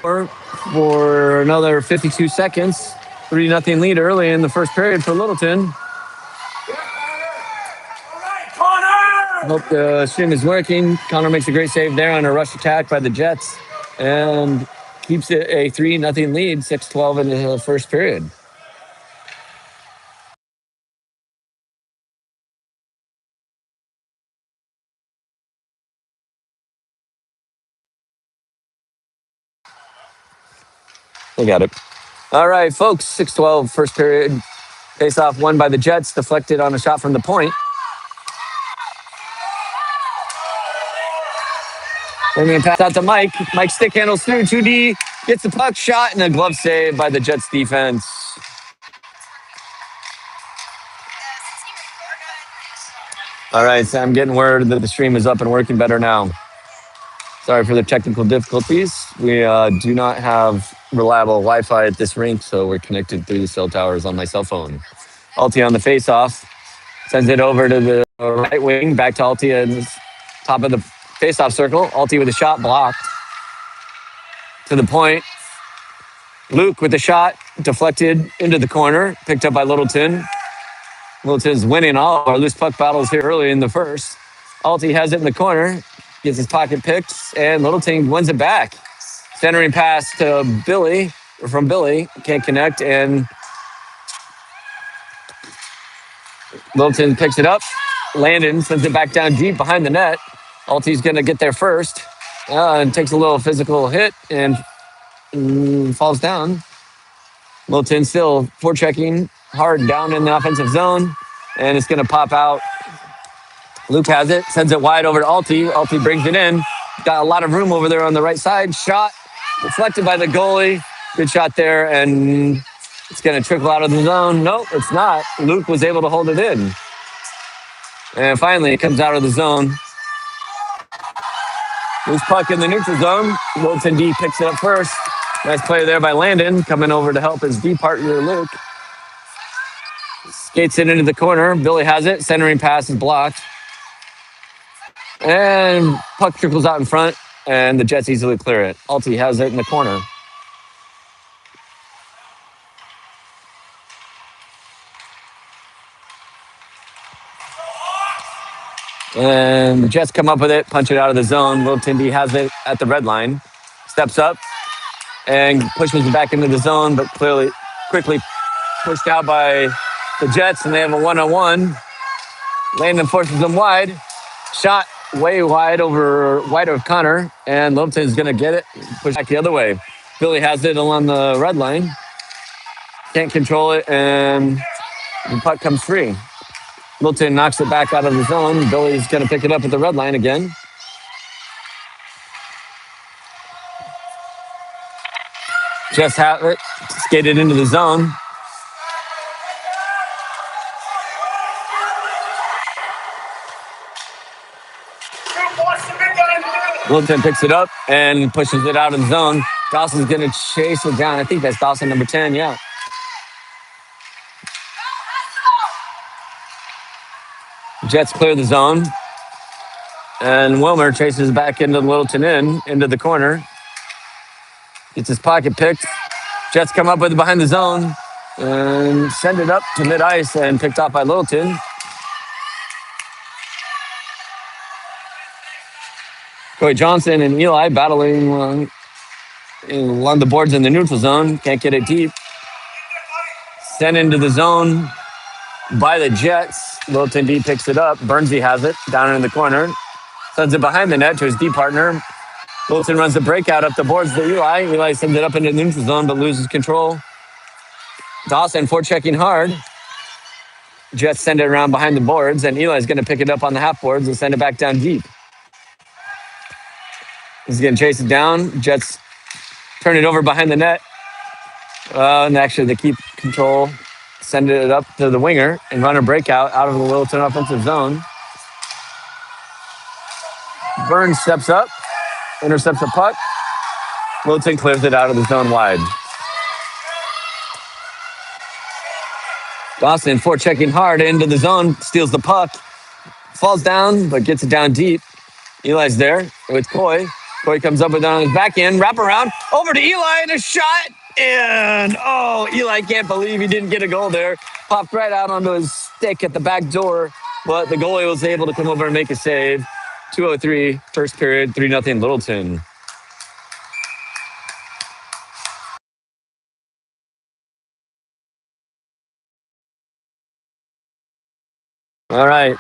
for another 52 seconds. 3-0 lead early in the first period for Littleton. Hope the string is working. Connor makes a great save there on a rush attack by the Jets and keeps it a 3-0 lead, 6-12 in the first period. They got it. All right, folks, 6-12 first period. Face-off won by the Jets, deflected on a shot from the point. They're going to pass out to Mike. Mike stick handles through. 2D gets the puck, shot, and a glove save by the Jets defense. All right, so I'm getting word that the stream is up and working better now. Sorry for the technical difficulties. We do not have reliable Wi-Fi at this rink, so we're connected through the cell towers on my cell phone. Alti on the face-off. Sends it over to the right wing, back to Alti at the top of the face-off circle. Alti with a shot blocked. To the point. Luke with the shot, deflected into the corner, picked up by Littleton. Littleton's winning all our loose puck battles here early in the first. Alti has it in the corner, gets his pocket picked, and Littleton wins it back. Centering pass to Billy, from Billy, can't connect, and Littleton picks it up. Landon sends it back down deep behind the net. Alti's going to get there first and takes a little physical hit and falls down. Littleton still forechecking hard down in the offensive zone, and it's going to pop out. Luke has it, sends it wide over to Alti. Alti brings it in. Got a lot of room over there on the right side. Shot deflected by the goalie. Good shot there, and it's going to trickle out of the zone. Nope, it's not. Luke was able to hold it in. And finally, it comes out of the zone. Loose puck in the neutral zone. Littleton D picks it up first. Nice play there by Landon, coming over to help his D partner, Luke. Skates it into the corner. Billy has it. Centering pass is blocked. And puck trickles out in front, and the Jets easily clear it. Alti has it in the corner. And the Jets come up with it, punch it out of the zone. Littleton D has it at the red line. Steps up and pushes it back into the zone, but quickly pushed out by the Jets, and they have a one-on-one. Landon forces them wide. Shot way wide of Connor, and Littleton's going to get it, push back the other way. Billy has it along the red line. Can't control it, and the puck comes free. Littleton knocks it back out of the zone. Billy's going to pick it up at the red line again. Just have it, skated into the zone. Littleton picks it up and pushes it out of the zone. Dawson's going to chase it down. I think that's Dawson, number 10, yeah. Jets clear the zone. And Wilmer chases back into Littleton into the corner. Gets his pocket picked. Jets come up with it behind the zone and send it up to mid-ice and picked off by Littleton. Corey Johnson and Eli battling along the boards in the neutral zone. Can't get it deep. Sent into the zone by the Jets. Littleton D picks it up. Bernsey has it down in the corner. Sends it behind the net to his D partner. Littleton runs the breakout up the boards to Eli. Eli sends it up into the neutral zone but loses control. Dawson forechecking hard. Jets send it around behind the boards, and Eli's going to pick it up on the half boards and send it back down deep. He's going to chase it down. Jets turn it over behind the net. And actually, they keep control. Send it up to the winger and run a breakout out of the Littleton offensive zone. Burns steps up, intercepts a puck. Littleton clears it out of the zone wide. Dawson forechecking hard into the zone, steals the puck, falls down, but gets it down deep. Eli's there with Coy. Coy comes up with it on his back end, wrap around, over to Eli, and a shot. And oh, Eli can't believe he didn't get a goal there. Popped right out onto his stick at the back door, but the goalie was able to come over and make a save. 2:03, first period, 3-0 Littleton. All right.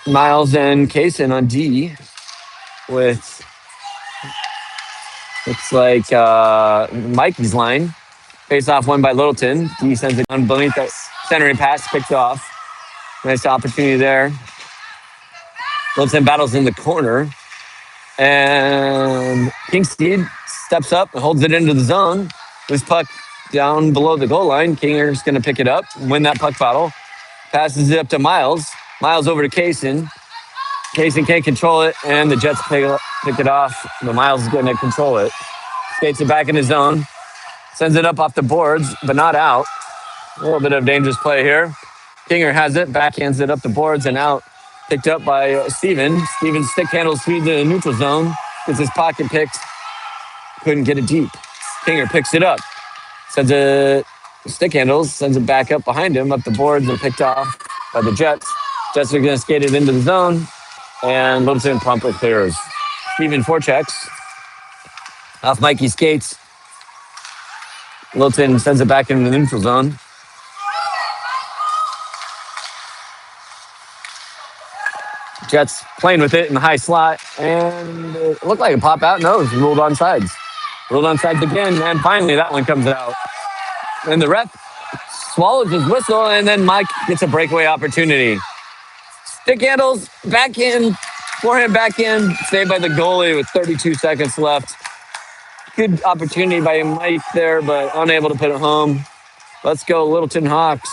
Miles and Kaysen on D with, looks like Mikey's line. Face off one by Littleton. D sends it on beneath that centering pass, picked off. Nice opportunity there. Littleton battles in the corner. And Kingstead steps up and holds it into the zone. This puck down below the goal line. Kinger's going to pick it up and win that puck battle. Passes it up to Miles. Miles over to Kaysen. Kaysen can't control it, and the Jets pick it off. But Miles is going to control it. Skates it back in his zone. Sends it up off the boards, but not out. A little bit of dangerous play here. Kinger has it, backhands it up the boards and out. Picked up by Steven. Steven's stick handles feed to the neutral zone. Gets his pocket picked. Couldn't get it deep. Kinger picks it up. Sends it, stick handles, sends it back up behind him, up the boards, and picked off by the Jets. Jets are going to skate it into the zone, and Littleton promptly clears. Steven forechecks. Off Mikey skates. Littleton sends it back into the neutral zone. Jets playing with it in the high slot, and it looked like a pop out. No, it was ruled on sides. Ruled on sides again, and finally that one comes out. And the ref swallows his whistle, and then Mike gets a breakaway opportunity. Stick handles, back in, forehand back in, saved by the goalie with 32 seconds left. Good opportunity by Mike there, but unable to put it home. Let's go Littleton Hawks.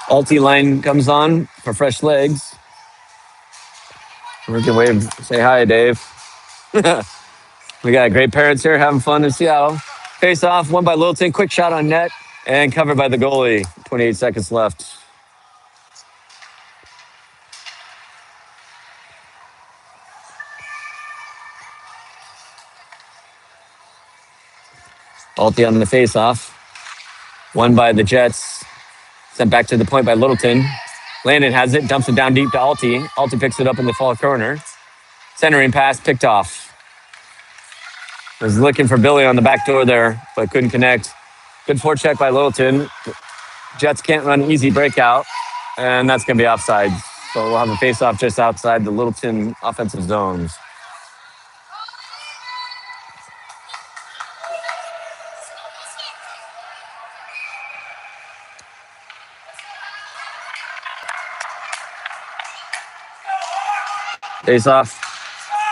Alti line comes on for fresh legs. We can wave, say hi, Dave. We got great parents here having fun in Seattle. Face off, won by Littleton. Quick shot on net and covered by the goalie. 28 seconds left. Alti on the face off. Won by the Jets. Sent back to the point by Littleton. Landon has it, dumps it down deep to Alti. Alti picks it up in the far corner. Centering pass, picked off. Was looking for Billy on the back door there, but couldn't connect. Good forecheck by Littleton. Jets can't run easy breakout, and that's going to be offside. So we'll have a face-off just outside the Littleton offensive zones. Face-off.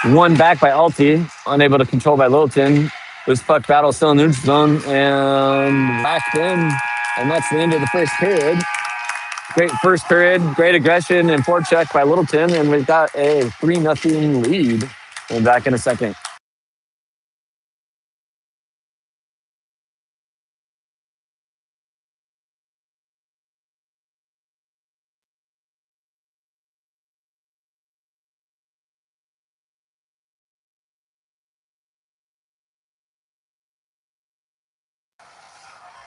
One back by Alti, unable to control by Littleton. This puck battle still in the neutral zone and backed in, and that's the end of the first period. Great first period, great aggression and forecheck by Littleton, and we've got a 3-0 lead. We'll be back in a second.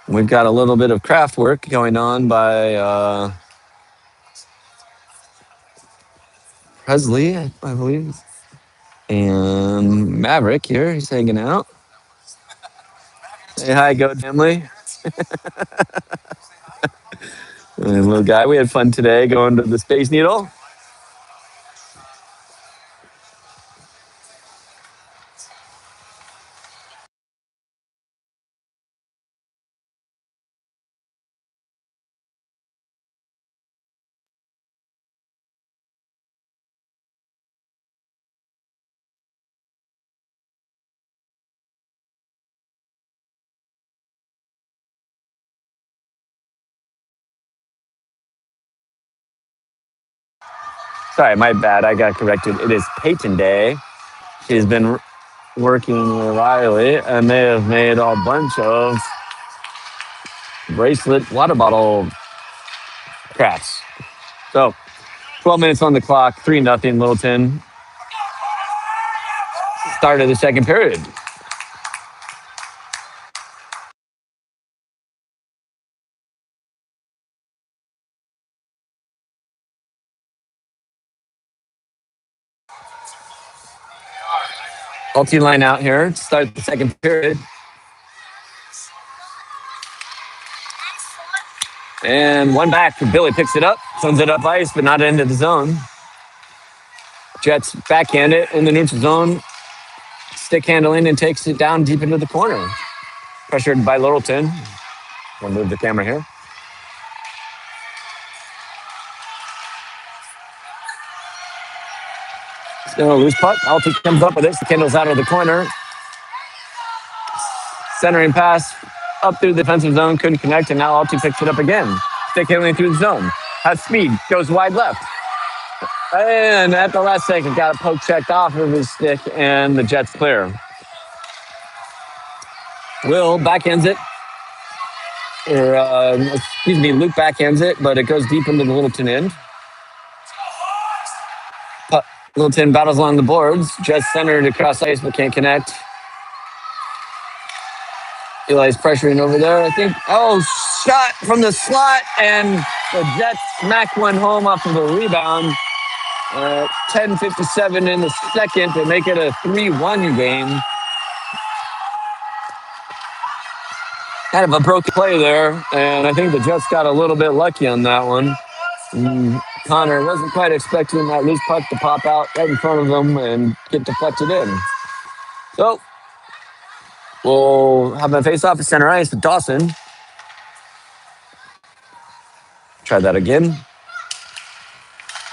We've got a little bit of craft work going on by Presley, I believe. And Maverick here, he's hanging out. Say hi, Goat family. And little guy, we had fun today going to the Space Needle. Sorry, my bad. I got corrected. It is Peyton Day. She's been working with Riley, and they have made a bunch of bracelet, water bottle cracks. So 12 minutes on the clock, 3-0 Littleton. Start of the second period. Multi line out here. Start the second period. And one back. Billy picks it up, sends it up ice, but not into the zone. Jets backhand it in the neutral zone. Stick handling and takes it down deep into the corner. Pressured by Littleton. We'll move the camera here. Still a loose puck. Alti comes up with it. Kendall's out of the corner. Centering pass up through the defensive zone. Couldn't connect, and now Alti picks it up again. Stick handling through the zone. Has speed. Goes wide left. And at the last second, got a poke checked off of his stick, and the Jets clear. Will backhands it. Luke backhands it, but it goes deep into the Littleton end. Littleton battles along the boards. Jets centered across ice, but can't connect. Eli's pressuring over there, I think. Oh, shot from the slot, and the Jets smack one home off of a rebound. 10:57 in the second to make it a 3-1 game. Kind of a broken play there, and I think the Jets got a little bit lucky on that one. Connor wasn't quite expecting that loose puck to pop out right in front of him and get deflected in. So we'll have a face-off at center ice with Dawson. Try that again.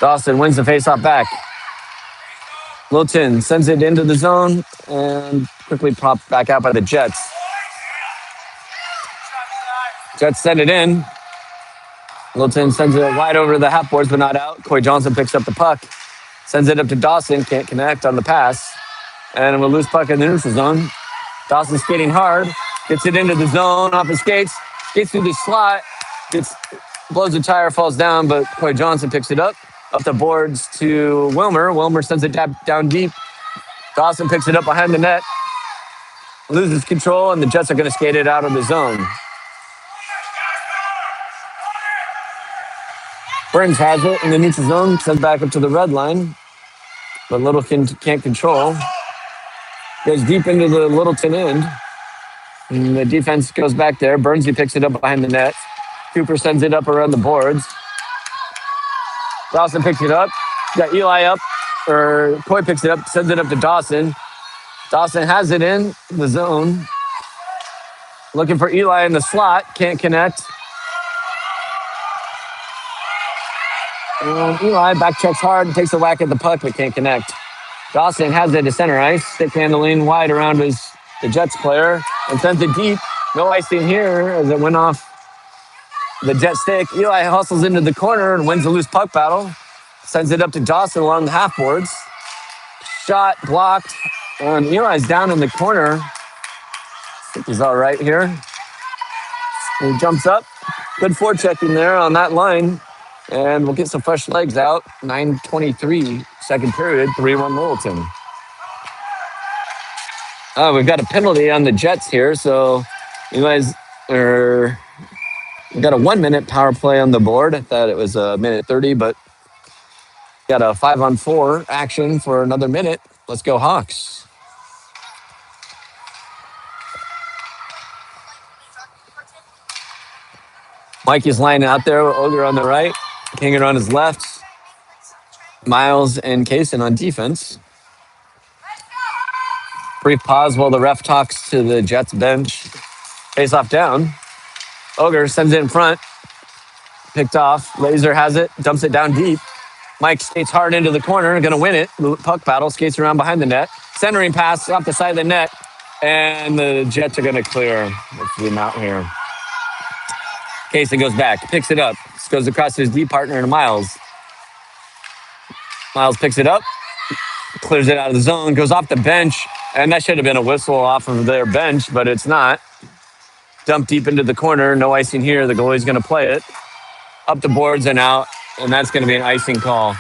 Dawson wins the face-off back. Littleton sends it into the zone and quickly popped back out by the Jets. Jets send it in. Littleton sends it wide over the half boards, but not out. Coy Johnson picks up the puck. Sends it up to Dawson. Can't connect on the pass. And a loose puck in the neutral zone. Dawson skating hard. Gets it into the zone off his skates. Skates through the slot. Blows the tire, falls down, but Coy Johnson picks it up. Up the boards to Wilmer. Wilmer sends it down deep. Dawson picks it up behind the net. Loses control, and the Jets are going to skate it out of the zone. Burns has it in the neutral zone. Sends back up to the red line. But Littleton can't control. Goes deep into the Littleton end. And the defense goes back there. Burnsy picks it up behind the net. Cooper sends it up around the boards. Dawson picks it up. Got Eli up. Or Coy picks it up, sends it up to Dawson. Dawson has it in the zone. Looking for Eli in the slot. Can't connect. And Eli back checks hard and takes a whack at the puck, but can't connect. Dawson has it to center ice. Stick handling wide around the Jets player and sends it deep. No icing here as it went off the Jet stick. Eli hustles into the corner and wins the loose puck battle. Sends it up to Dawson along the half boards. Shot blocked. And Eli's down in the corner. I think he's all right here. He jumps up. Good forechecking there on that line. And we'll get some fresh legs out. 9:23, second period, 3-1 Littleton. We've got a penalty on the Jets here, so we've got a 1-minute power play on the board. I thought it was a minute 30, but got a 5-on-4 action for another minute. Let's go Hawks. Mikey's lining out there with Ogre on the right. Kinger on his left. Miles and Kaysen on defense. Brief pause while the ref talks to the Jets bench. Face off down. Ogre sends it in front. Picked off. Laser has it. Dumps it down deep. Mike skates hard into the corner. Going to win it. Puck battle. Skates around behind the net. Centering pass off the side of the net. And the Jets are going to clear. Let's zoom out here. Kaysen goes back. Picks it up. Goes across to his D partner to Miles. Miles picks it up. Clears it out of the zone. Goes off the bench. And that should have been a whistle off of their bench, but it's not. Dump deep into the corner. No icing here. The goalie's going to play it up the boards and out, and that's going to be an icing call.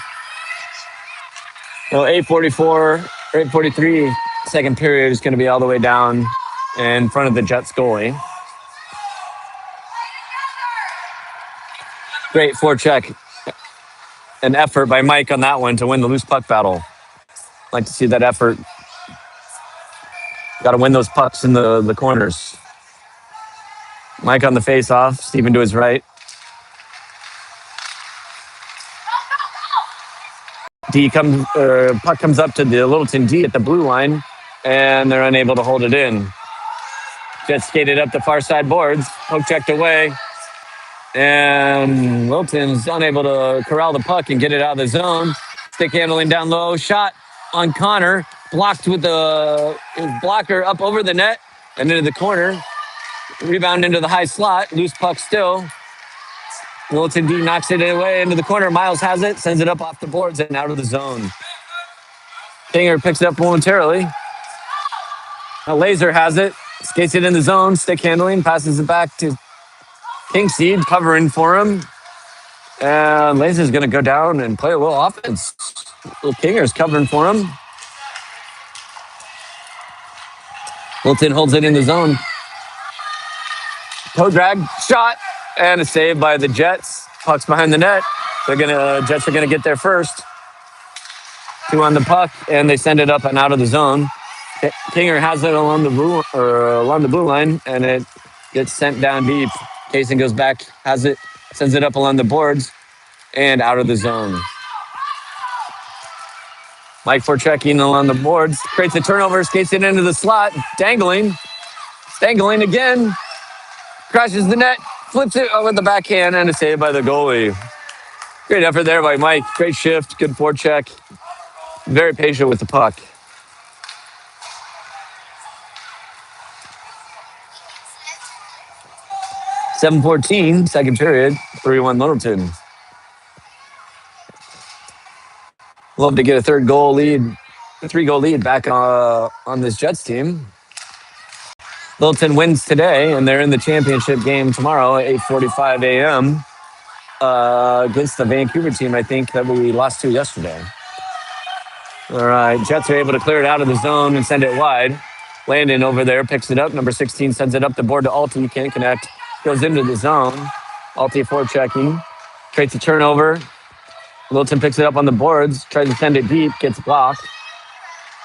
So 8:43, second period is going to be all the way down in front of the Jets goalie. Great forecheck and effort by Mike on that one to win the loose puck battle. Like to see that effort. Got to win those pucks in the corners. Mike on the face-off. Steven to his right. Puck comes up to the Littleton D at the blue line, and they're unable to hold it in. Jets skated up the far side boards. Poke checked away. And Littleton's unable to corral the puck and get it out of the zone. Stick handling down low. Shot on Connor. Blocked with his blocker up over the net and into the corner. Rebound into the high slot. Loose puck still. Littleton D knocks it away into the corner. Miles has it. Sends it up off the boards and out of the zone. Kinger picks it up momentarily. Now Laser has it. Skates it in the zone. Stick handling. Passes it back to Kingseed, covering for him. And Laser's going to go down and play a little offense. Kinger's covering for him. Littleton holds it in the zone. Toe drag, shot, and a save by the Jets. Puck's behind the net. Jets are going to get there first. 2 on the puck, and they send it up and out of the zone. Kinger has it along the blue line, and it gets sent down deep. Kaysen goes back, has it, sends it up along the boards, and out of the zone. Mike forechecking along the boards, creates a turnover, skates it into the slot, dangling again, crashes the net, flips it with the backhand, and a save by the goalie. Great effort there by Mike. Great shift, good forecheck. Very patient with the puck. .7:14, second period, 3-1 Littleton. Love to get a 3-goal lead back on this Jets team. Littleton wins today, and they're in the championship game tomorrow at 8:45 a.m. Against the Vancouver team, I think, that we lost to yesterday. All right, Jets are able to clear it out of the zone and send it wide. Landon over there picks it up. Number 16 sends it up the board to Alty. Can't connect. Goes into the zone. Alty forechecking. Creates a turnover. Littleton picks it up on the boards. Tries to send it deep. Gets blocked.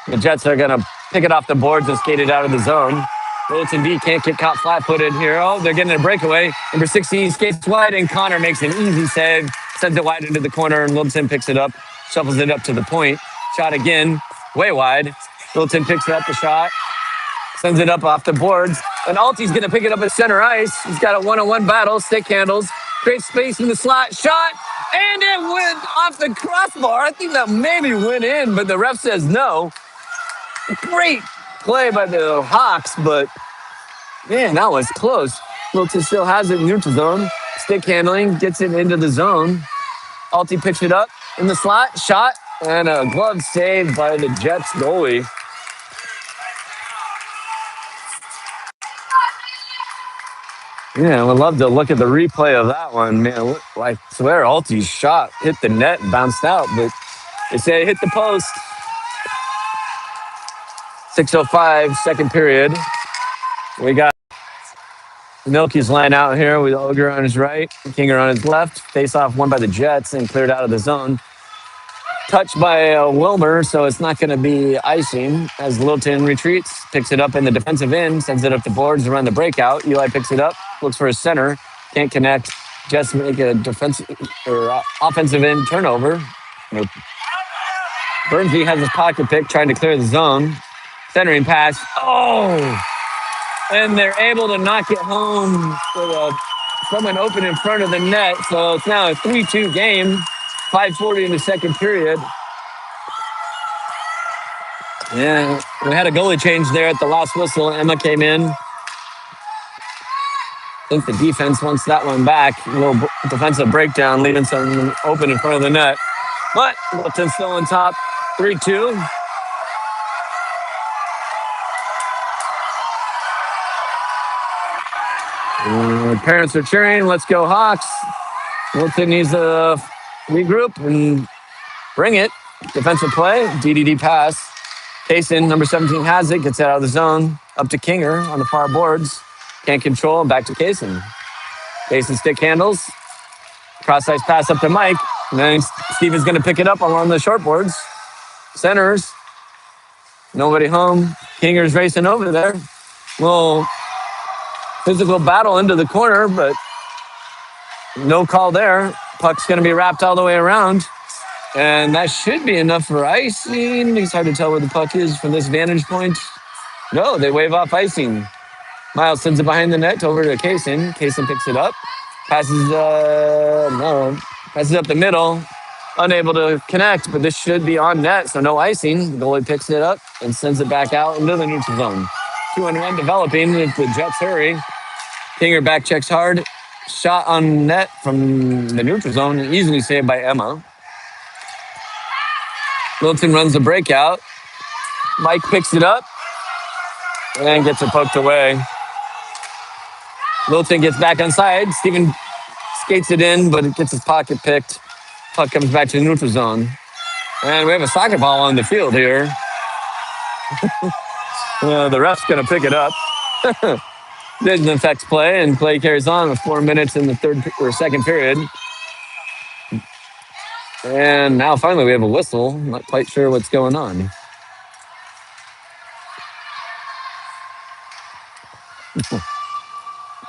The Jets are going to pick it off the boards and skate it out of the zone. Littleton D can't get caught flat-footed here. Oh, they're getting a breakaway. Number 16 skates wide, and Connor makes an easy save. Sends it wide into the corner, and Littleton picks it up. Shuffles it up to the point. Shot again. Way wide. Littleton picks up the shot. Sends it up off the boards. And Alty's going to pick it up at center ice. He's got a one-on-one battle. Stick handles. Creates space in the slot. Shot. And it went off the crossbar. I think that maybe went in, but the ref says no. Great play by the Hawks, but man, that was close. Littleton still has it in neutral zone. Stick handling. Gets it into the zone. Alty picks it up in the slot. Shot. And a glove save by the Jets goalie. Yeah, I would love to look at the replay of that one, man. I swear Alty's shot hit the net and bounced out, but they say it hit the post. 6:05, second period. We got Milky's line out here with Ogre on his right, Kinger on his left. Face off won by the Jets and cleared out of the zone. Touched by Wilmer, so it's not going to be icing as Littleton retreats, picks it up in the defensive end, sends it up the boards to run the breakout. Eli picks it up, looks for his center, can't connect. Jets make a offensive end turnover. Bernsey has his pocket pick, trying to clear the zone. Centering pass. Oh! And they're able to knock it home with someone open in front of the net. So it's now a 3-2 game. 5:40 in the second period. Yeah, we had a goalie change there at the last whistle. Emma came in. I think the defense wants that one back. A little defensive breakdown, leaving some open in front of the net. But Littleton's still on top, 3-2. Parents are cheering. Let's go Hawks. Littleton needs to regroup and bring it. Defensive play. DDD pass. Payson, number 17, has it. Gets it out of the zone. Up to Kinger on the far boards. Can't control. Back to Kaysen. Kaysen stick handles. Cross ice pass up to Mike. And then Steven's going to pick it up along the short boards. Centers. Nobody home. Kinger's racing over there. Little physical battle into the corner, but no call there. Puck's going to be wrapped all the way around. And that should be enough for icing. It's hard to tell where the puck is from this vantage point. No, they wave off icing. Miles sends it behind the net over to Kaysen. Kaysen picks it up. Passes up the middle. Unable to connect, but this should be on net, so no icing. The goalie picks it up and sends it back out into the neutral zone. 2-1 developing if the Jets hurry. Kinger back checks hard. Shot on net from the neutral zone, easily saved by Emma. Littleton runs the breakout. Mike picks it up and gets it poked away. Littleton gets back on side. Steven skates it in, but it gets his pocket picked. Puck comes back to the neutral zone. And we have a soccer ball on the field here. The ref's going to pick it up. Didn't affect play, and play carries on with 4 minutes in the second period. And now finally we have a whistle. Not quite sure what's going on.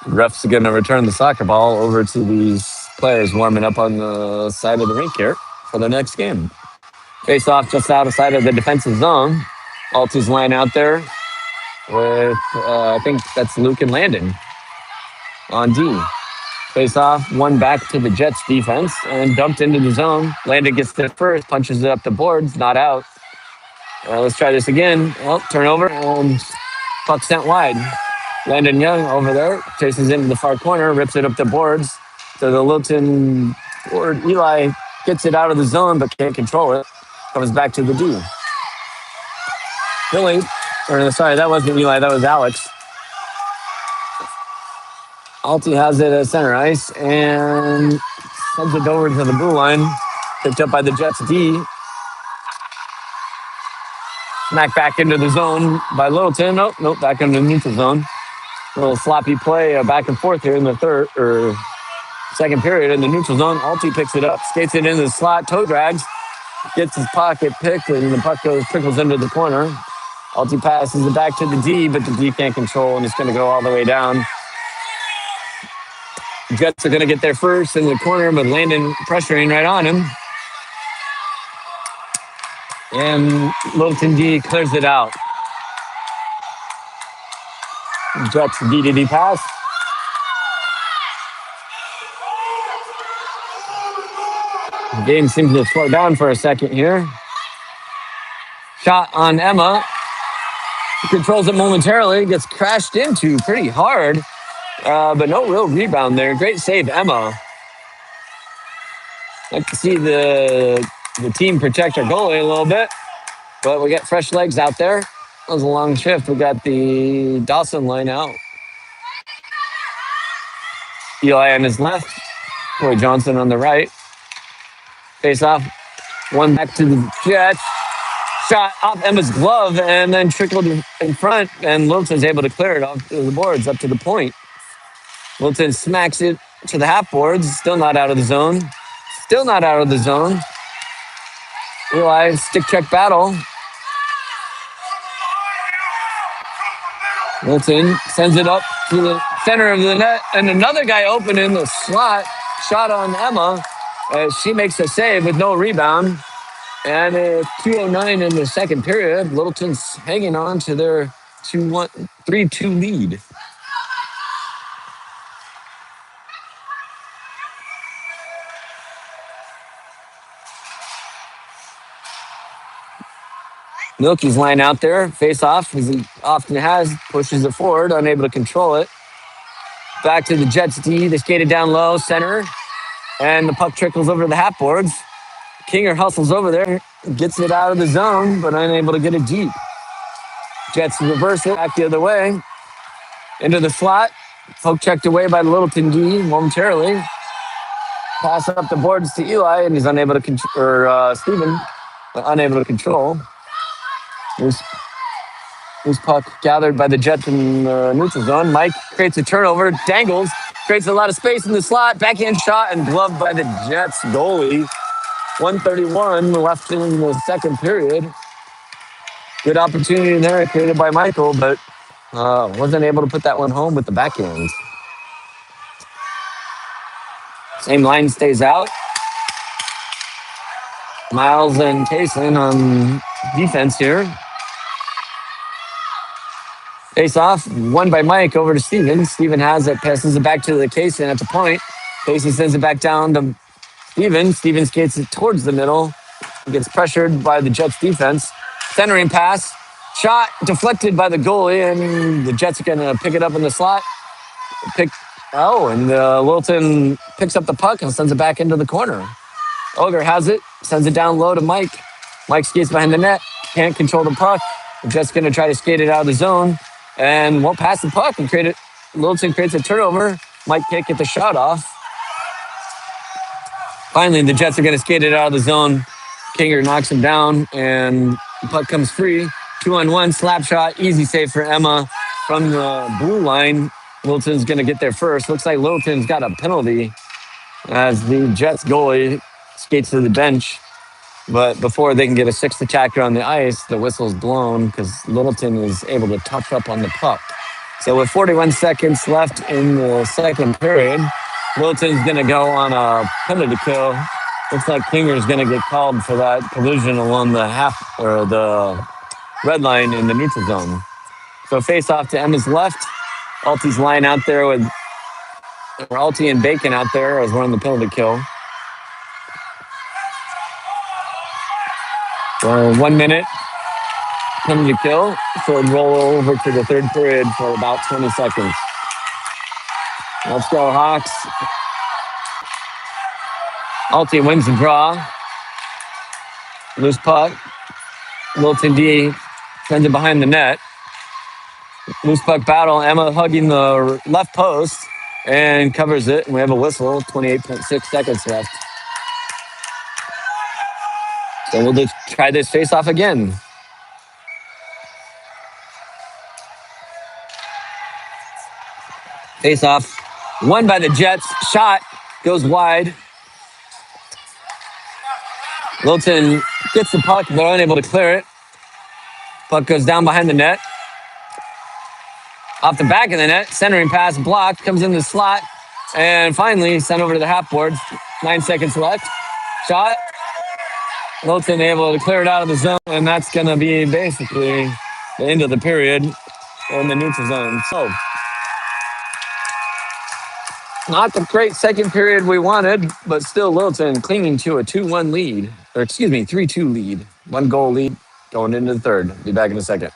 Ref's going to return the soccer ball over to these players warming up on the side of the rink here for the next game. Face off just outside of the defensive zone. Altu's line out there with, I think that's Luke and Landon on D. Face off, one back to the Jets defense and dumped into the zone. Landon gets it first, punches it up the boards, not out. Let's try this again. Well, turnover and puck sent wide. Landon Young over there chases into the far corner, rips it up the boards. So the Littleton forward Eli gets it out of the zone but can't control it. Comes back to the D. Sorry, that wasn't Eli, that was Alex. Alti has it at center ice and sends it over to the blue line. Picked up by the Jets D. Smack back into the zone by Littleton. Nope, back into the neutral zone. A little sloppy play back and forth here in the second period in the neutral zone. Alti picks it up, skates it into the slot, toe drags, gets his pocket picked, and the puck trickles into the corner. Alti passes it back to the D, but the D can't control, and it's going to go all the way down. The Jets are going to get there first in the corner, but Landon pressuring right on him. And Littleton D clears it out. Jets DDD pass. The game seems to slow down for a second here. Shot on Emma. Controls it momentarily. Gets crashed into pretty hard. But no real rebound there. Great save, Emma. Like to see the team protect our goalie a little bit. But we got fresh legs out there. That was a long shift. We got the Dawson line out. Eli on his left. Troy Johnson on the right. Face off. One back to the Jets. Shot off Emma's glove and then trickled in front. And Littleton's able to clear it off the boards up to the point. Littleton smacks it to the half boards. Still not out of the zone. Still not out of the zone. Eli, stick check battle. Littleton sends it up to the center of the net. And another guy open in the slot. Shot on Emma. She makes a save with no rebound. And 2:09 in the second period. Littleton's hanging on to their 3-2 lead. Milky's line out there, face off, as he often has, pushes it forward, unable to control it. Back to the Jets D, they skated down low, center, and the puck trickles over to the half boards. Kinger hustles over there, gets it out of the zone, but unable to get it deep. Jets reverse it back the other way, into the slot. Poke checked away by the Littleton D momentarily. Pass up the boards to Eli, and he's unable to control, or Steven, unable to control. Loose puck gathered by the Jets in the neutral zone. Mike creates a turnover, dangles, creates a lot of space in the slot, backhand shot, and gloved by the Jets goalie. 1:31 left in the second period. Good opportunity there created by Michael, but wasn't able to put that one home with the backhand. Same line stays out. Miles and Kaysen on defense here. Face off, won by Mike over to Steven. Steven has it, passes it back to the Kaysen at the point. Kaysen sends it back down to Steven. Steven skates it towards the middle. Gets pressured by the Jets defense. Centering pass. Shot deflected by the goalie, and the Jets are going to pick it up in the slot. And Littleton picks up the puck and sends it back into the corner. Ogre has it, sends it down low to Mike. Mike skates behind the net, can't control the puck. The Jets going to try to skate it out of the zone and won't pass the puck and Littleton creates a turnover. Mike can't get the shot off. Finally, the Jets are going to skate it out of the zone. Kinger knocks him down, and the puck comes free. 2-on-1, slap shot, easy save for Emma from the blue line. Littleton's going to get there first. Looks like Littleton's got a penalty as the Jets goalie skates to the bench. But before they can get a sixth attacker on the ice, the whistle's blown because Littleton is able to touch up on the puck. So with 41 seconds left in the second period, Littleton's going to go on a penalty kill. Looks like Kinger's going to get called for that collision along the red line in the neutral zone. So face off to Emma's left. Alti's line out there Alti and Bacon out there as running the penalty kill. So 1 minute penalty kill. So it'll roll over to the third period for about 20 seconds. Let's go, Hawks. Alti wins the draw. Loose puck. Littleton D sends it behind the net. Loose puck battle. Emma hugging the left post and covers it. And we have a whistle. 28.6 seconds left. So we'll just try this face-off again. Face-off. Won by the Jets. Shot goes wide. Littleton gets the puck, but unable to clear it. Puck goes down behind the net. Off the back of the net, centering pass blocked, comes in the slot, and finally sent over to the half boards. 9 seconds left. Shot. Littleton able to clear it out of the zone, and that's going to be basically the end of the period in the neutral zone. So, not the great second period we wanted, but still Littleton clinging to a 2-1 lead, 3-2 lead. 1 goal lead going into the third. Be back in a second.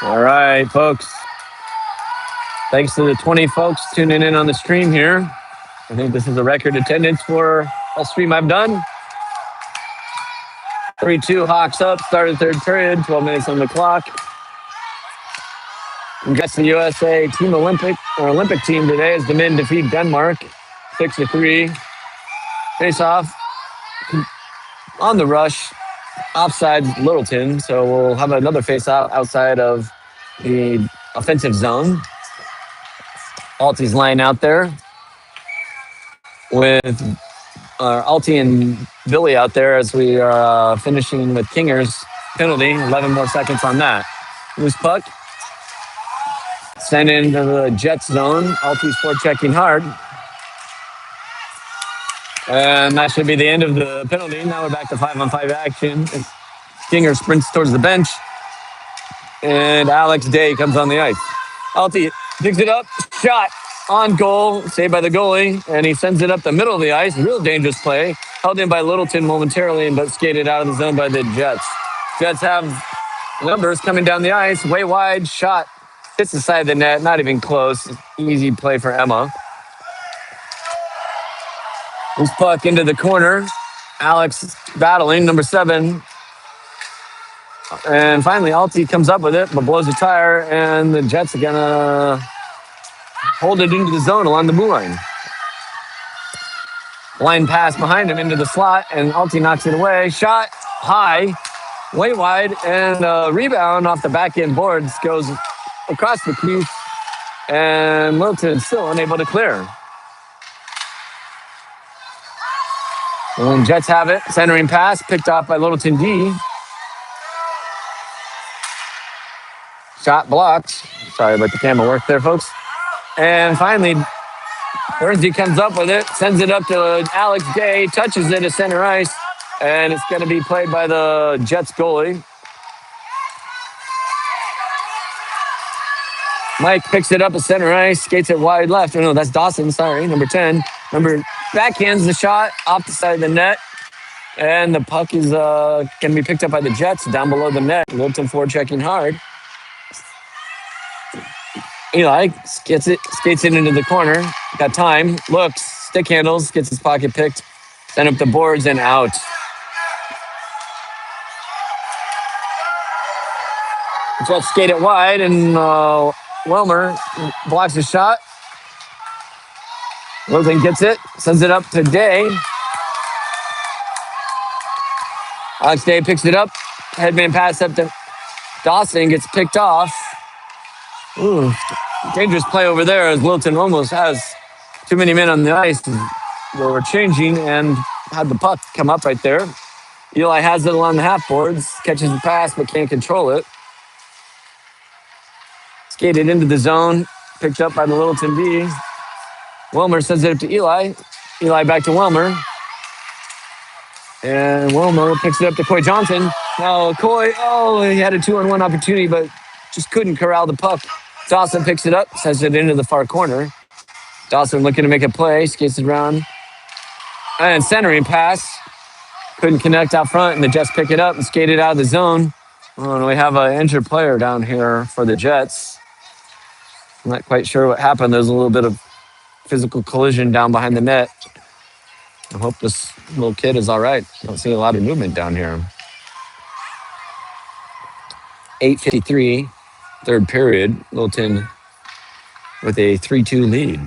All right, folks. Thanks to the 20 folks tuning in on the stream here. I think this is a record attendance for a stream I've done. 3-2 Hawks up, started third period, 12 minutes on the clock. Congrats to the USA Team Olympic team today as the men defeat Denmark 6-3. Face off on the rush, offside Littleton. So we'll have another face off outside of the offensive zone. Alti's lying out there with Alti and Billy out there as we are finishing with Kinger's penalty. 11 more seconds on that. Loose puck. Sent into the Jets zone. Alti's forechecking hard. And that should be the end of the penalty. Now we're back to 5-on-5 action. Kinger sprints towards the bench. And Alex Day comes on the ice. Alti picks it up. Shot on goal. Saved by the goalie. And he sends it up the middle of the ice. Real dangerous play. Held in by Littleton momentarily, but skated out of the zone by the Jets. Jets have numbers coming down the ice. Way wide. Shot. Hits the side of the net. Not even close. Easy play for Emma. Loose puck into the corner. Alex battling, number 7. And finally, Alti comes up with it, but blows a tire, and the Jets are going to hold it into the zone along the blue line. Line pass behind him into the slot, and Alti knocks it away. Shot high, way wide, and a rebound off the back end boards goes across the crease, and Littleton still unable to clear. And Jets have it. Centering pass picked off by Littleton D. Shot blocked. Sorry about the camera work there, folks. And finally, Bernsey comes up with it, sends it up to Alex Day, touches it at center ice, and it's going to be played by the Jets goalie. Mike picks it up at center ice, skates it wide left. Oh, no, that's Dawson, sorry, number 10. Backhands the shot off the side of the net, and the puck is going to be picked up by the Jets down below the net. Littleton forechecking hard. Eli skates it into the corner. Got time, looks, stick handles, gets his pocket picked, sent up the boards and out. Jets skate it wide, and Wilmer blocks the shot. Littleton gets it, sends it up to Day. Alex Day picks it up. Headman pass up to Dawson, gets picked off. Ooh, dangerous play over there as Littleton almost has too many men on the ice. They were changing and had the puck come up right there. Eli has it along the half boards, catches the pass but can't control it. Skated into the zone, picked up by the Littleton B. Wilmer sends it up to Eli. Eli back to Wilmer. And Wilmer picks it up to Coy Johnson. Now Coy, he had a 2-on-1 opportunity, but just couldn't corral the puck. Dawson picks it up, sends it into the far corner. Dawson looking to make a play, skates it around. And centering pass. Couldn't connect out front, and the Jets pick it up and skate it out of the zone. And we have an injured player down here for the Jets. I'm not quite sure what happened. There's a little bit of physical collision down behind the net. I hope this little kid is all right. Don't see a lot of movement down here. 8:53, third period. Littleton with a 3-2 lead.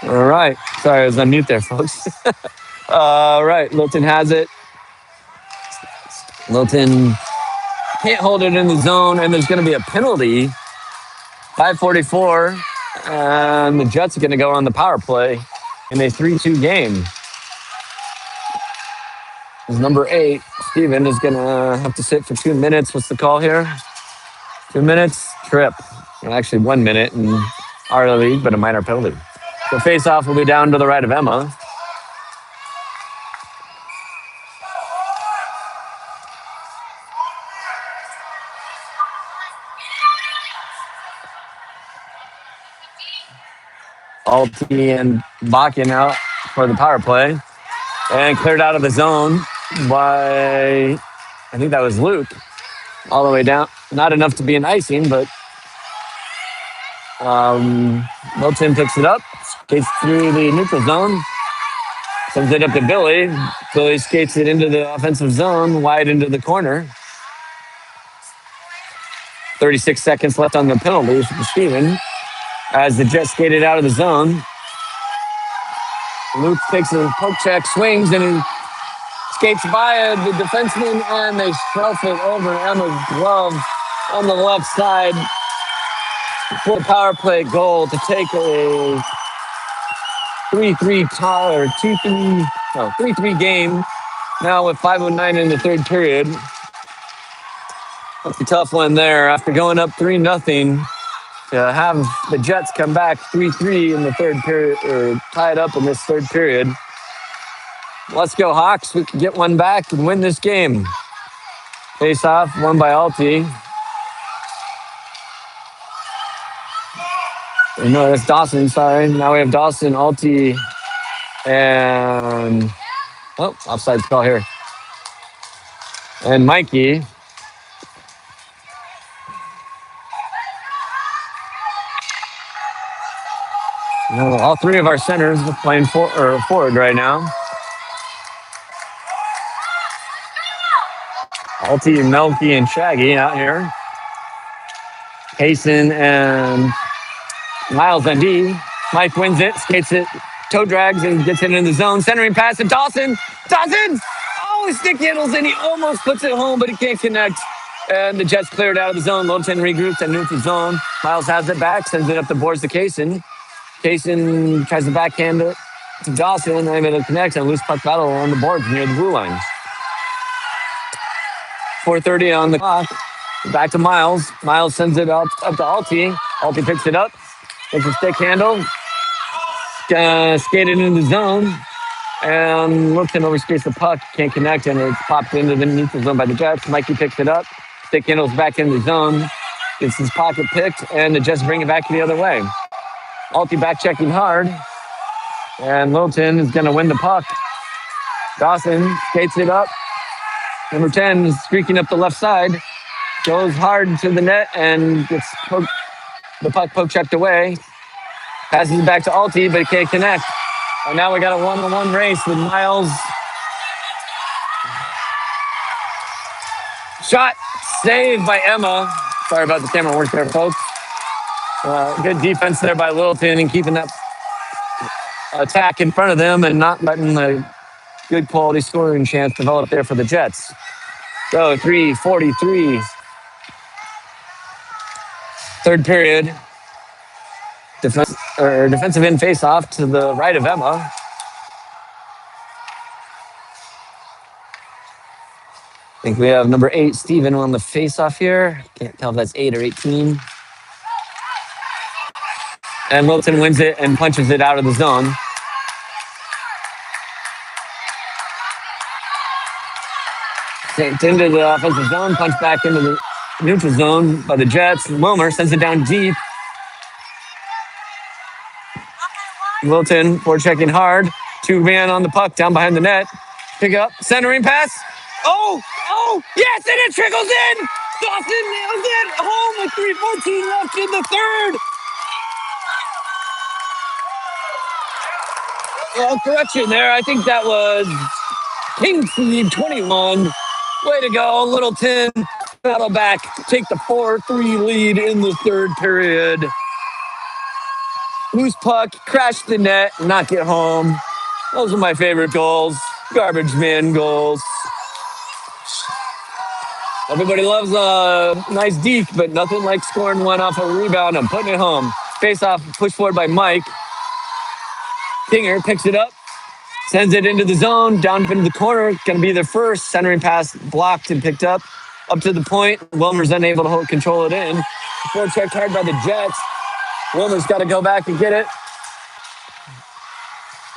All right. Sorry, I was on mute there, folks. All right. Littleton has it. Littleton can't hold it in the zone, and there's going to be a penalty. 5:44, and the Jets are going to go on the power play in a 3-2 game. Number 8, Steven, is going to have to sit for 2 minutes. What's the call here? 2 minutes, trip. Well, actually, 1 minute and our lead, but a minor penalty. So face-off will be down to the right of Emma. Alti and Bakken out for the power play. And cleared out of the zone by, I think that was Luke, all the way down. Not enough to be an icing, but Littleton picks it up, skates through the neutral zone, sends it up to Billy. Billy skates it into the offensive zone, wide into the corner. 36 seconds left on the penalty for Steven as the Jets skated out of the zone. Luke takes a poke check, swings, and he skates by the defenseman, and they shelf it over Emma's glove on the left side for the power play goal to take a 3-3 tie or 3-3 game. Now with 5:09 in the third period. That's a tough one there. After going up 3-0, to have the Jets come back 3-3 in the third period, or tie it up in this third period. Let's go Hawks. We can get one back and win this game. Face off, won by Alti. No, that's Dawson, sorry. Now we have Dawson, Alti, and offside call here. And Mikey. All three of our centers are playing forward right now. Alti, Melky, and Shaggy out here. Payson and Miles on D. Mike wins it, skates it, toe drags, and gets it in the zone. Centering pass to Dawson. Dawson! Oh, his stick handles, and he almost puts it home, but he can't connect. And the Jets cleared out of the zone. Littleton regroups and neutral zone. Miles has it back, sends it up the boards to Kaysen. Kaysen tries to backhand it to Dawson, able to connect, and loose puck battle on the boards near the blue line. 4:30 on the clock. Back to Miles. Miles sends it up to Alti. Alti picks it up. Takes a stick handle. Skated in the zone. And Littleton overskates the puck. Can't connect, and it's popped into the neutral zone by the Jets. Mikey picks it up. Stick handles back in the zone. Gets his pocket picked, and the Jets bring it back the other way. Alti back checking hard. And Littleton is going to win the puck. Dawson skates it up. Number 10 is streaking up the left side. Goes hard to the net and gets the puck poke checked away. Passes it back to Alti, but he can't connect. And now we got a one-on-one race with Miles. Shot saved by Emma. Sorry about the camera work there, folks. Good defense there by Littleton and keeping that attack in front of them and not letting the good quality scoring chance develop there for the Jets. So 3:43. Third period. Defensive end face-off to the right of Emma. I think we have number 8, Steven, on the face-off here. Can't tell if that's 8 or 18. And Littleton wins it and punches it out of the zone. Sent into the offensive zone, punched back into the neutral zone by the Jets. Wilmer sends it down deep. Littleton forechecking hard. 2-man on the puck down behind the net. Pick up, centering pass. Oh, yes, and it trickles in. Dawson nails it home with 3:14 left in the third. Correction there. I think that was Kingsley 21. Way to go, Littleton. Battle back, take the 4-3 lead in the third period. Loose puck, crash the net, knock it home. Those are my favorite goals. Garbage man goals. Everybody loves a nice deke, but nothing like scoring one off a rebound and putting it home. Face off, push forward by Mike. Kinger picks it up, sends it into the zone, down into the corner. Going to be their first. Centering pass blocked and picked up. Up to the point. Wilmer's unable to control it in. Forecheck hard by the Jets. Wilmer's got to go back and get it.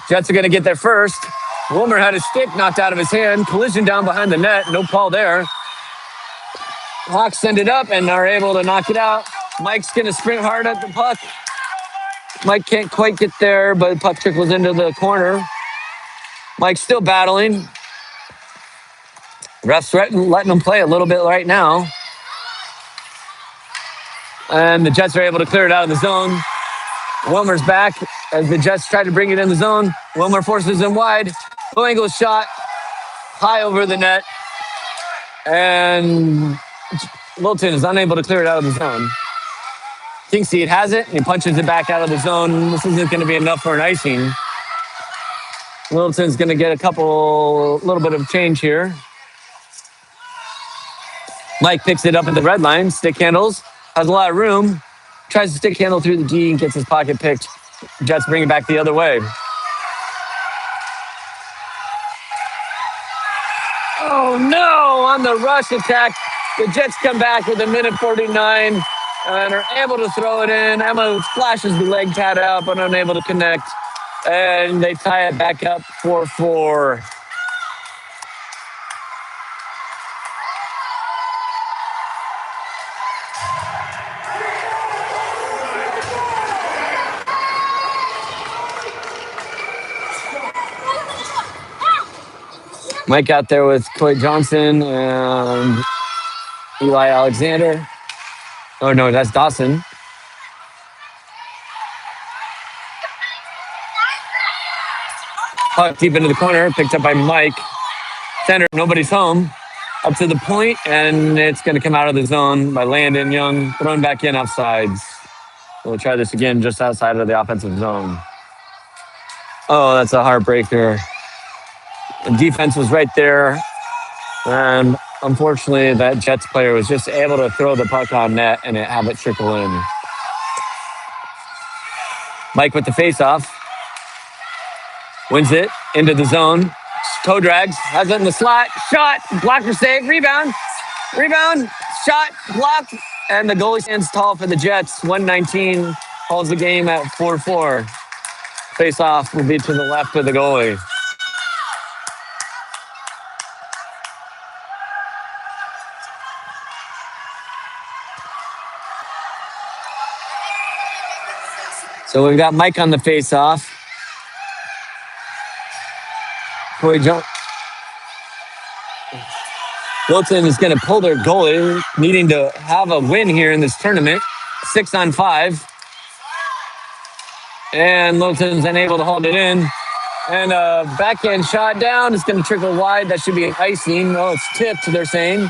Jets are going to get there first. Wilmer had his stick knocked out of his hand. Collision down behind the net. No call there. Hawks send it up and are able to knock it out. Mike's going to sprint hard at the puck. Mike can't quite get there, but the puck trickles into the corner. Mike's still battling. Refs letting him play a little bit right now. And the Jets are able to clear it out of the zone. Wilmer's back as the Jets try to bring it in the zone. Wilmer forces him wide. Low angle shot. High over the net. And Littleton is unable to clear it out of the zone. Kingseed has it, and he punches it back out of the zone. This isn't going to be enough for an icing. Littleton's going to get a little bit of change here. Mike picks it up at the red line, stick handles, has a lot of room, tries to stick handle through the D and gets his pocket picked. Jets bring it back the other way. Oh no, on the rush attack, the Jets come back with a minute 49 and are able to throw it in. Emma flashes the leg pad out, but unable to connect. And they tie it back up 4-4. Mike out there with Coy Johnson and Eli Alexander. Oh, no, that's Dawson. Puck deep into the corner, picked up by Mike. Center, nobody's home. Up to the point, and it's going to come out of the zone by Landon Young, thrown back in offsides. We'll try this again just outside of the offensive zone. Oh, that's a heartbreaker. The defense was right there. And unfortunately, that Jets player was just able to throw the puck on net and have it trickle in. Mike with the faceoff. Wins it into the zone. Toe drags. Has it in the slot. Shot. Blocker save. Rebound. Shot. Blocked. And the goalie stands tall for the Jets. 119 holds the game at 4-4. Faceoff will be to the left of the goalie. So we've got Mike on the face-off. Littleton is going to pull their goalie, needing to have a win here in this tournament. 6-on-5. And Littleton's unable to hold it in. And a backhand shot down. It's going to trickle wide. That should be an icing. Oh, it's tipped, they're saying.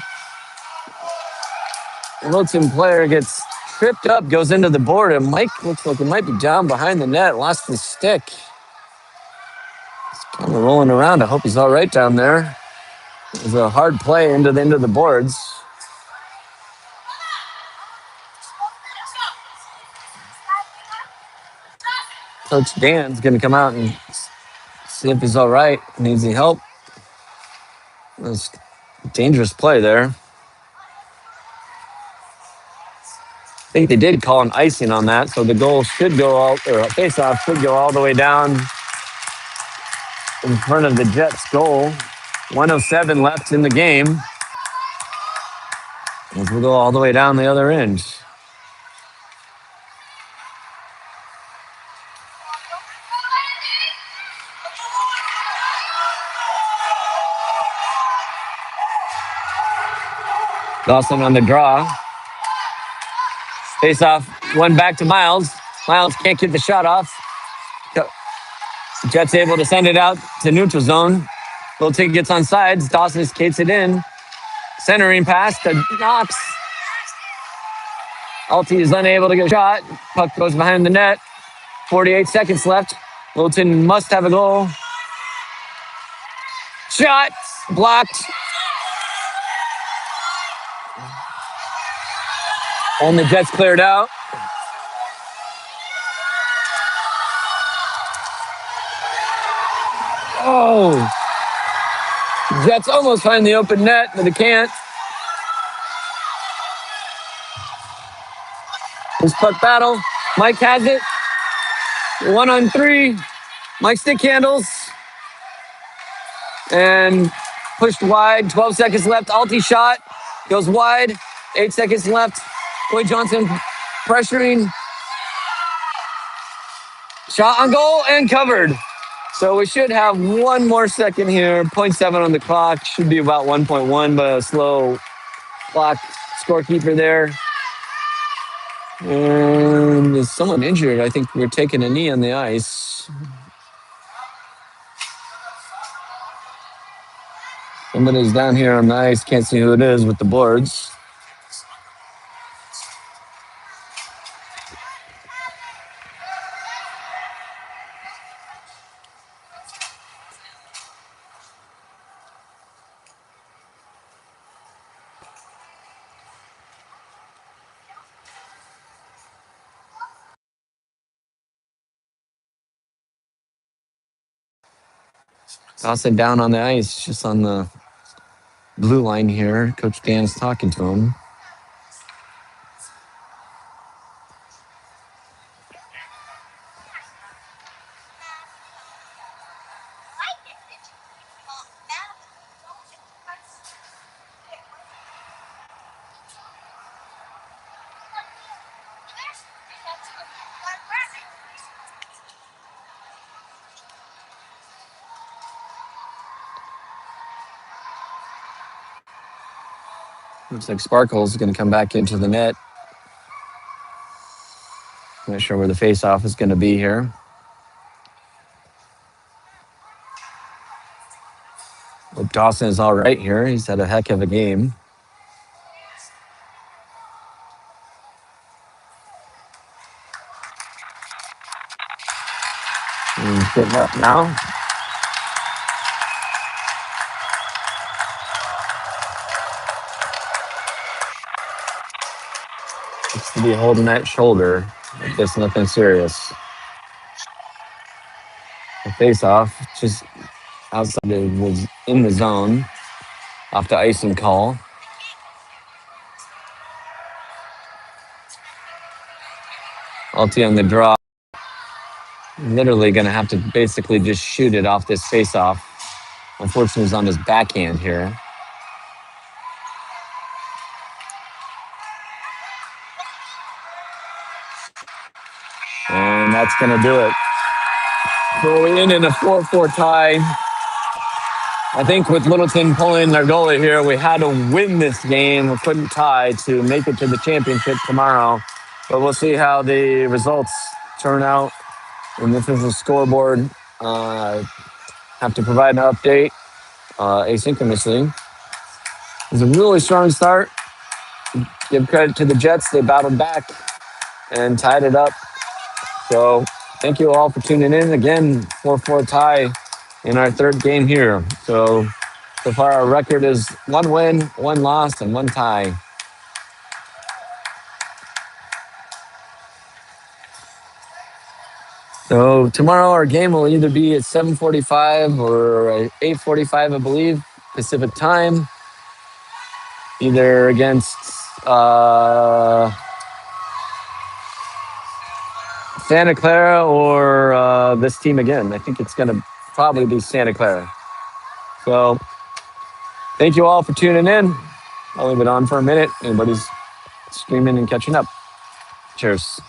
Littleton player gets tripped up, goes into the board, and Mike looks like he might be down behind the net. Lost his stick. He's kind of rolling around. I hope he's all right down there. It was a hard play into the boards. Coach Dan's going to come out and see if he's all right. Needs any help. It was a dangerous play there. I think they did call an icing on that, so the goal should go or face-off should go all the way down in front of the Jets' goal. 1:07 left in the game. As we go all the way down the other end. Dawson on the draw. Face off, one back to Miles. Miles can't get the shot off. Jets able to send it out to neutral zone. Littleton gets on sides. Dawson skates it in. Centering pass to Knox. Alti is unable to get a shot. Puck goes behind the net. 48 seconds left. Littleton must have a goal. Shot blocked. And the Jets cleared out. Oh, Jets almost find the open net, but they can't. This puck battle. Mike has it. 1-on-3. Mike stick handles. And pushed wide. 12 seconds left. Alti shot. Goes wide. 8 seconds left. Boyd Johnson pressuring. Shot on goal and covered. So we should have one more second here. 0.7 on the clock. Should be about 1.1, but a slow clock scorekeeper there. And is someone injured? I think we're taking a knee on the ice. Somebody's down here on the ice. Can't see who it is with the boards. Dawson down on the ice, just on the blue line here. Coach Dan's talking to him. Looks like Sparkle's going to come back into the net. Not sure where the face-off is going to be here. Hope Dawson is all right here. He's had a heck of a game. He's getting up now. Looks to be holding that shoulder. Like this, nothing serious. The face-off just outside was in the zone. Off the icing call. Alti on the draw. Literally going to have to basically just shoot it off this face-off. Unfortunately, he's on his backhand here. And that's going to do it. So we end in a 4-4 tie. I think with Littleton pulling their goalie here, we had to win this game. We couldn't tie to make it to the championship tomorrow. But we'll see how the results turn out. And this is a scoreboard. Have to provide an update asynchronously. It was a really strong start. Give credit to the Jets. They battled back and tied it up. So thank you all for tuning in. Again, 4-4 tie in our third game here. So far our record is 1 win, 1 loss, and 1 tie. So tomorrow our game will either be at 7:45 or 8:45, I believe, Pacific time. Either against Santa Clara or this team again. I think it's going to probably be Santa Clara. So thank you all for tuning in. I'll leave it on for a minute. Anybody's streaming and catching up. Cheers.